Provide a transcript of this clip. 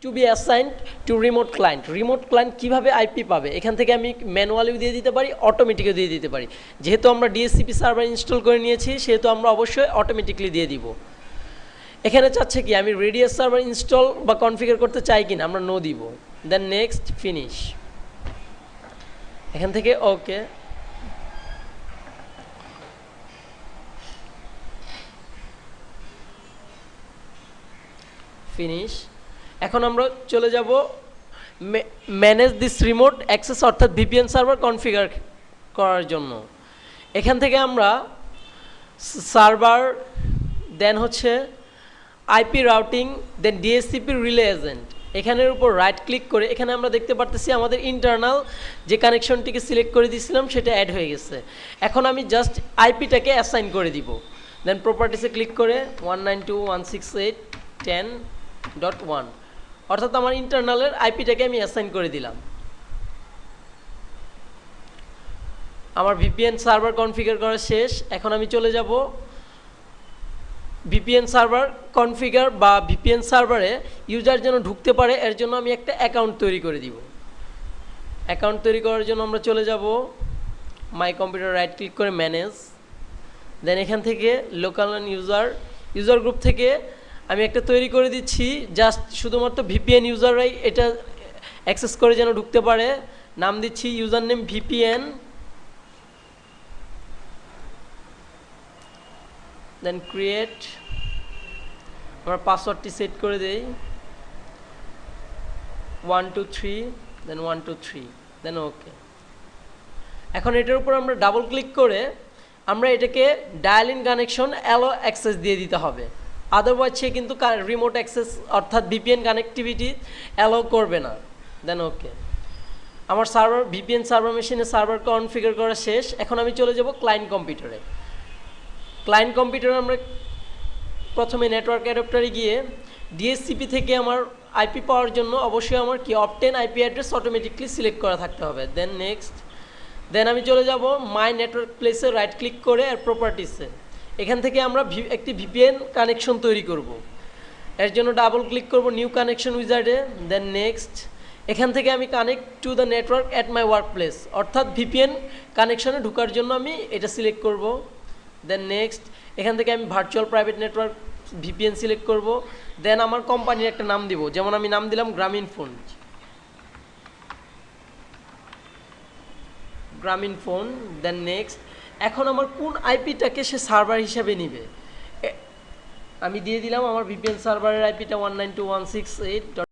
Two be assigned to remote client কীভাবে IP পাবে, এখান থেকে আমি ম্যানুয়ালিও দিয়ে দিতে পারি, অটোমেটিকও দিয়ে দিতে পারি। যেহেতু আমরা ডিএসসিপি সার্ভার ইনস্টল করে নিয়েছি সেহেতু আমরা অবশ্যই অটোমেটিকলি দিয়ে দিব। এখানে চাচ্ছে কি আমি রেডিয়াস সার্ভার ইনস্টল বা কনফিগার করতে চাই কিনা, আমরা নো দিব। দেন নেক্সট ফিনিশ, এখান থেকে ওকে। ফিনিশ। এখন আমরা চলে যাব ম্যানেজ দিস রিমোট অ্যাক্সেস অর্থাৎ ভিপিএন সার্ভার কনফিগার করার জন্য। এখান থেকে আমরা সার্ভার, দেন হচ্ছে আইপি রাউটিং, দেন ডিএসসিপি রিলে এজেন্ট, এখানের উপর রাইট ক্লিক করে এখানে আমরা দেখতে পারতেছি আমাদের ইন্টারনাল যে কানেকশনটিকে সিলেক্ট করে দিয়েছিলাম সেটা অ্যাড হয়ে গেছে। এখন আমি জাস্ট আইপিটাকে অ্যাসাইন করে দিব। দেন প্রপার্টিসে ক্লিক করে 192.168.10.1 অর্থাৎ আমার ইন্টারনালের আইপিটাকে আমি অ্যাসাইন করে দিলাম। আমার ভিপিএন সার্ভার কনফিগার করা শেষ। এখন আমি চলে যাব ভিপিএন সার্ভার কনফিগার বা ভিপিএন সার্ভারে ইউজার যেন ঢুকতে পারে এর জন্য আমি একটা অ্যাকাউন্ট তৈরি করে দিব। অ্যাকাউন্ট তৈরি করার জন্য আমরা চলে যাব মাই কম্পিউটার, রাইট ক্লিক করে ম্যানেজ, দেন এখান থেকে লোকাল ইউজার গ্রুপ থেকে আমি একটা তৈরি করে দিচ্ছি, জাস্ট শুধুমাত্র ভিপিএন ইউজাররাই এটা অ্যাক্সেস করে যেন ঢুকতে পারে। নাম দিচ্ছি ইউজার নেম ভিপিএন, দেন ক্রিয়েট, আমরা পাসওয়ার্ডটি সেট করে দেই 123, দেন 123, দেন ওকে। এখন এটার উপর আমরা ডাবল ক্লিক করে আমরা এটাকে dial in connection allow access দিয়ে দিতে হবে, আদারওয়াইজ সে কিন্তু রিমোট অ্যাক্সেস অর্থাৎ ভিপিএন কানেক্টিভিটি অ্যালো করবে না। Then okay. আমার সার্ভার ভিপিএন সার্ভার মেশিনে সার্ভার কনফিগার করা শেষ। এখন আমি চলে যাব ক্লায়েন্ট কম্পিউটারে। ক্লায়েন্ট কম্পিউটারে আমরা প্রথমে নেটওয়ার্ক অ্যাডাপ্টারে গিয়ে ডিএসসিপি থেকে আমার আইপি পাওয়ার জন্য অবশ্যই আমার কি অপটেন আইপি অ্যাড্রেস অটোমেটিকলি সিলেক্ট করা থাকতে হবে। দেন নেক্সট, দেন আমি চলে যাব মাই নেটওয়ার্ক প্লেসে, রাইট ক্লিক করে আর প্রপার্টিসে, এখান থেকে আমরা একটি ভিপিএন কানেকশন তৈরি করব। এর জন্য ডাবল ক্লিক করব নিউ কানেকশন উইজার্ডে, দেন নেক্সট। এখান থেকে আমি connect to the network at my work place অর্থাৎ ভিপিএন কানেকশনে ঢোকার জন্য আমি এটা সিলেক্ট করব। দেন নেক্সট, এখান থেকে আমি virtual private network VPN select করব। দেন আমার কোম্পানির একটা নাম দিব, যেমন আমি নাম দিলাম গ্রামীণ ফোন। দেন নেক্সট। এখন আমার কোন আইপিটাকে সে সার্ভার হিসাবে নিবে আমি দিয়ে দিলাম আমার ভিপিএন সার্ভারের আইপিটা 192.168.